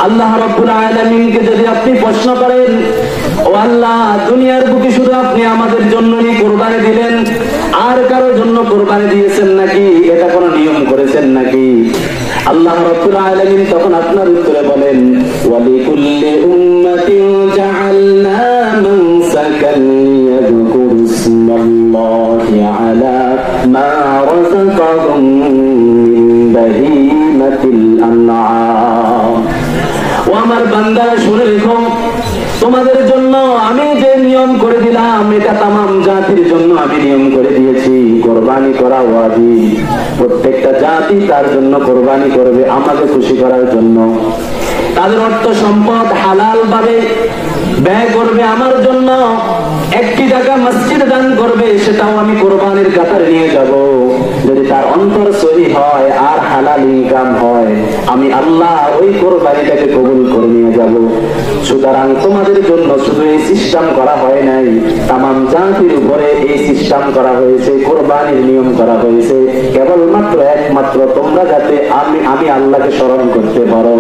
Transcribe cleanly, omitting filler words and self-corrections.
আল্লাহ রাব্বুল আলামিনকে যদি আপনি প্রশ্ন করেন, ও আল্লাহ, দুনিয়ার বুকে শুধু আপনি আমাদের জন্যই কুরবানি দিলেন, আর কারোর জন্য কুরবানি দিয়েছেন নাকি? এটা কোন নিয়ম করেছেন নাকি? আল্লাহ রাব্বুল আলামিন তখন আপনার উত্তরে বলেন, ওয়ালিকুল্লি উম্মাতিন জাআলনা মানসাকান লিয়াযকুরু ইসমাল্লাহি আলা মা রাযাকাহুম মিন বাহিমাতিল আনআম। ও আমার বান্দারা, শুনে রেখো, তোমাদের জন্য আমি যে নিয়ম করে দিলাম, এটা তামাম জাতির জন্য আমি নিয়ম করে দিয়েছি। কোরবানি করা ওয়াজিব। প্রত্যেকটা জাতি তার জন্য কোরবানি করবে, আমাকে খুশি করার জন্য। তাদের অর্থ সম্পদ হালাল ভাবে ব্যয় করবে আমার জন্য। 1 টাকা মসজিদ দান করবে, সেটাও আমি কোরবানির কাতারে নিয়ে যাব। যদি তার অন্তর সহি হয় আর হালাল ইনকাম হয়, আমি আল্লাহ ওই কোরবানিটাকে কবুল করে নিয়ে যাব। সুতরাং তোমাদের জন্য শুধু এই সিস্টেম করা হয় নাই, তামাম জাতির উপরে এই সিস্টেম করা হয়েছে, কোরবানির নিয়ম করা হয়েছে, কেবলমাত্র একমাত্র তোমরা যাতে আমি আল্লাহকে স্মরণ করতে পারো।